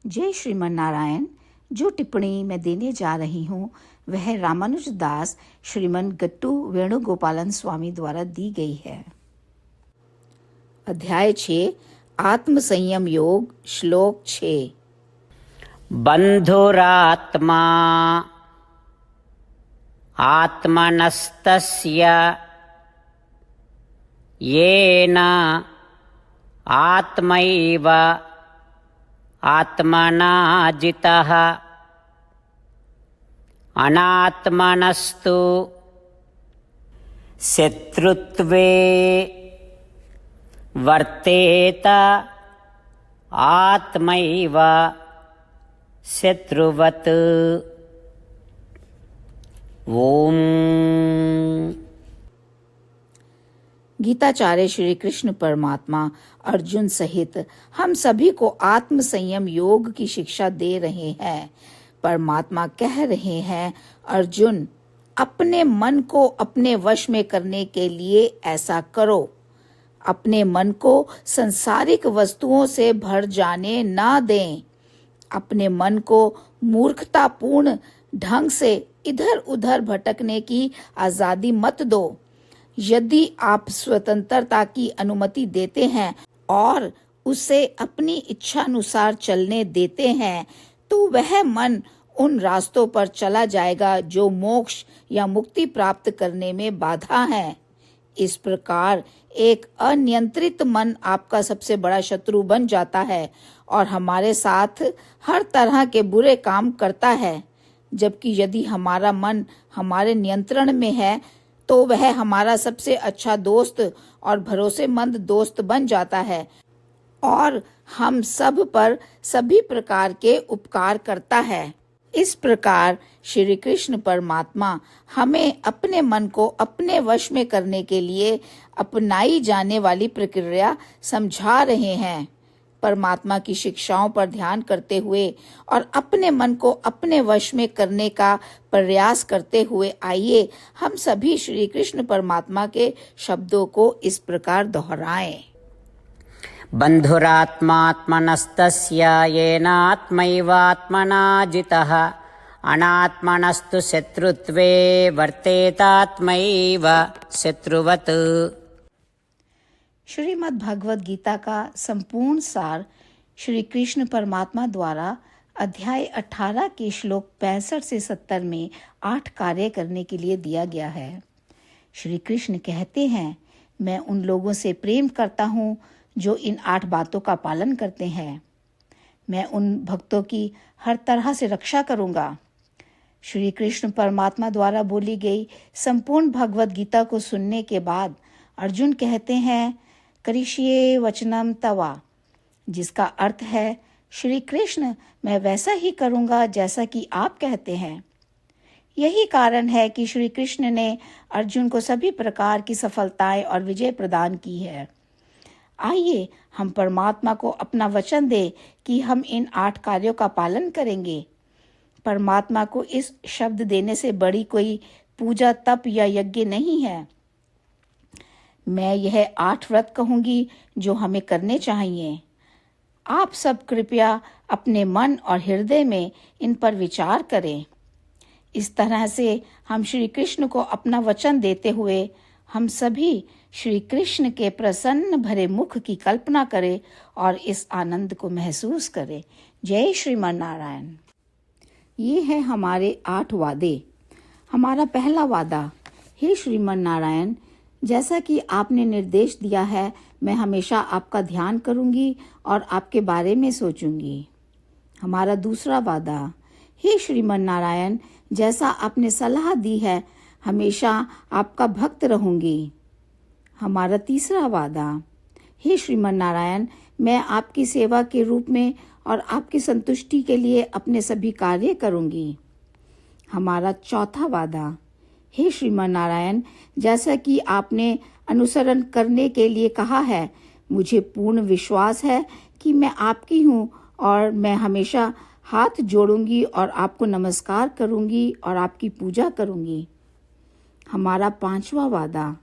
जय श्रीमन नारायण। जो टिप्पणी मैं देने जा रही हूँ वह रामानुज दास श्रीमन गट्टू वेणुगोपालन स्वामी द्वारा दी गई है। अध्याय 6 आत्म संयम योग, श्लोक 6। बन्धुरात्मा आत्मनस्तस्य येन आत्मैव आत्मना जितः अनात्मनस्तु शत्रुत्वे वर्तेत आत्मैव शत्रुवत्। ओम। गीताचार्य श्री कृष्ण परमात्मा अर्जुन सहित हम सभी को आत्म संयम योग की शिक्षा दे रहे हैं। परमात्मा कह रहे हैं, अर्जुन, अपने मन को अपने वश में करने के लिए ऐसा करो। अपने मन को सांसारिक वस्तुओं से भर जाने ना दें। अपने मन को मूर्खतापूर्ण ढंग से इधर उधर भटकने की आजादी मत दो। यदि आप स्वतंत्रता की अनुमति देते हैं और उसे अपनी इच्छा अनुसार चलने देते हैं तो वह मन उन रास्तों पर चला जाएगा जो मोक्ष या मुक्ति प्राप्त करने में बाधा है। इस प्रकार एक अनियंत्रित मन आपका सबसे बड़ा शत्रु बन जाता है और हमारे साथ हर तरह के बुरे काम करता है। जबकि यदि हमारा मन हमारे नियंत्रण में है तो वह हमारा सबसे अच्छा दोस्त और भरोसेमंद दोस्त बन जाता है और हम सब पर सभी प्रकार के उपकार करता है। इस प्रकार श्री कृष्ण परमात्मा हमें अपने मन को अपने वश में करने के लिए अपनाई जाने वाली प्रक्रिया समझा रहे हैं। परमात्मा की शिक्षाओं पर ध्यान करते हुए और अपने मन को अपने वश में करने का प्रयास करते हुए आइए हम सभी श्री कृष्ण परमात्मा के शब्दों को इस प्रकार दोहराएं। बन्धुरात्मात्मनस्तस्य येन आत्मैवात्मना जितः अनात्मनस्तु शत्रुत्वे वर्तेतात्मैव शत्रुवत्। श्रीमद् भगवद गीता का संपूर्ण सार श्री कृष्ण परमात्मा द्वारा अध्याय 18 के श्लोक 65 से 70 में 8 कार्य करने के लिए दिया गया है। श्री कृष्ण कहते हैं, मैं उन लोगों से प्रेम करता हूँ जो इन 8 बातों का पालन करते हैं। मैं उन भक्तों की हर तरह से रक्षा करूँगा। श्री कृष्ण परमात्मा द्वारा बोली गई संपूर्ण भगवद गीता को सुनने के बाद अर्जुन कहते हैं, करिष्ये वचनम तवा, जिसका अर्थ है, श्री कृष्ण, मैं वैसा ही करूँगा जैसा कि आप कहते हैं। यही कारण है कि श्री कृष्ण ने अर्जुन को सभी प्रकार की सफलताएं और विजय प्रदान की है। आइए हम परमात्मा को अपना वचन दें कि हम इन 8 कार्यों का पालन करेंगे। परमात्मा को इस शब्द देने से बड़ी कोई पूजा, तप या यज्ञ नहीं है। मैं यह 8 व्रत कहूंगी जो हमें करने चाहिए। आप सब कृपया अपने मन और हृदय में इन पर विचार करें। इस तरह से हम श्री कृष्ण को अपना वचन देते हुए हम सभी श्री कृष्ण के प्रसन्न भरे मुख की कल्पना करें और इस आनंद को महसूस करें। जय श्रीमन नारायण। ये है हमारे 8 वादे। हमारा पहला वादा, हे श्रीमन नारायण, जैसा कि आपने निर्देश दिया है, मैं हमेशा आपका ध्यान करूंगी और आपके बारे में सोचूंगी। हमारा दूसरा वादा, हे श्रीमन नारायण, जैसा आपने सलाह दी है, हमेशा आपका भक्त रहूंगी। हमारा तीसरा वादा, हे श्रीमन नारायण, मैं आपकी सेवा के रूप में और आपकी संतुष्टि के लिए अपने सभी कार्य करूंगी। हमारा चौथा वादा, हे श्रीमन नारायण, जैसा कि आपने अनुसरण करने के लिए कहा है, मुझे पूर्ण विश्वास है कि मैं आपकी हूँ और मैं हमेशा हाथ जोड़ूंगी और आपको नमस्कार करूंगी और आपकी पूजा करूंगी। हमारा 5वां वादा,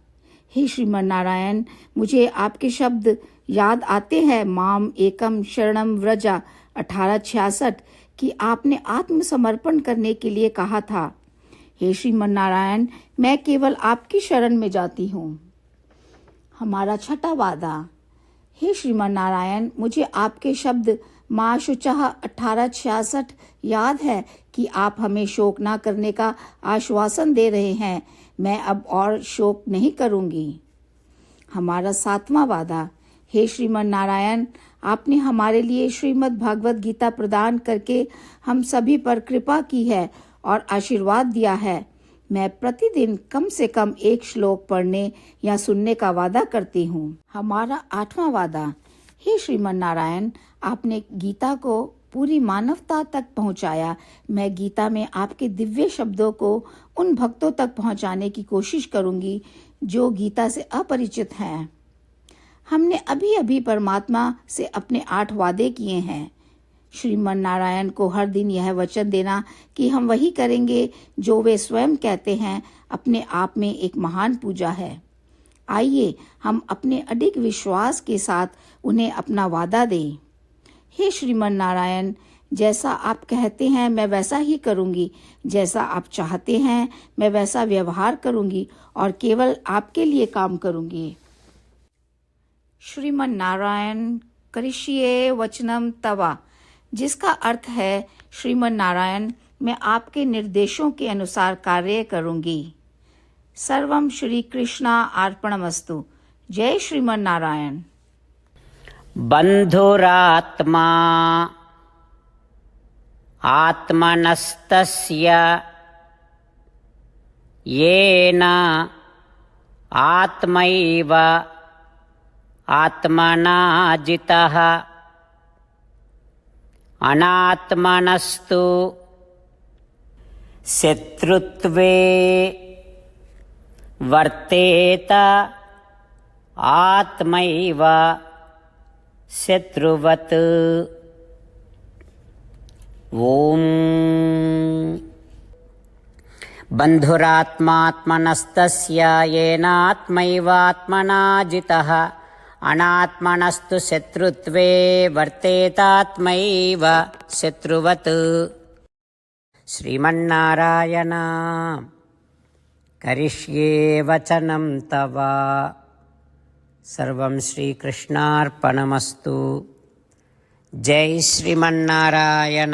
हे श्रीमन नारायण, मुझे आपके शब्द याद आते हैं, माम एकम शरणम व्रजा, 1866 कि आपने आत्मसमर्पण करने के लिए कहा था, हे श्रीमन नारायण, मैं केवल आपकी शरण में जाती हूँ। हमारा छठा वादा, हे श्रीमन नारायण, मुझे आपके शब्द माँ शुचः 1866 याद है कि आप हमें शोक ना करने का आश्वासन दे रहे हैं। मैं अब और शोक नहीं करूँगी। हमारा सातवां वादा, हे श्रीमन नारायण, आपने हमारे लिए श्रीमद् भागवत गीता प्रदान करके हम सभी पर कृपा की है और आशीर्वाद दिया है। मैं प्रतिदिन कम से कम एक श्लोक पढ़ने या सुनने का वादा करती हूँ। हमारा आठवां वादा, हे श्रीमन नारायण, आपने गीता को पूरी मानवता तक पहुँचाया। मैं गीता में आपके दिव्य शब्दों को उन भक्तों तक पहुँचाने की कोशिश करूँगी जो गीता से अपरिचित हैं। हमने अभी अभी परमात्मा से अपने 8 वादे किए हैं। श्रीमन नारायण को हर दिन यह वचन देना कि हम वही करेंगे जो वे स्वयं कहते हैं, अपने आप में एक महान पूजा है। आइए हम अपने अडिग विश्वास के साथ उन्हें अपना वादा दें। हे श्रीमन नारायण, जैसा आप कहते हैं मैं वैसा ही करूंगी, जैसा आप चाहते हैं मैं वैसा व्यवहार करूंगी और केवल आपके लिए काम करूंगी। श्रीमन नारायण करिष्ये वचनम तवा, जिसका अर्थ है, श्रीमन नारायण, मैं आपके निर्देशों के अनुसार कार्य करूंगी। सर्वम श्री कृष्णा अर्पणमस्तु। जय श्रीमन नारायण। बन्धुरात्मा आत्मनस्तस्य येन आत्मैव आत्मना जितः अनात्मनस्तु शत्रुत्वे वर्तेत आत्मैव शत्रुवत्। ओम बन्धुरात्मात्मनस्तस्य येनात्मैवात्मना जितः अनात्मनस्तु शत्रुत्वे वर्तेतात्मैव शत्रुवत्। श्रीमन्नारायण करिष्ये वचनं तव। सर्वं श्रीकृष्णार्पणमस्तु। जय श्रीमन्नारायण।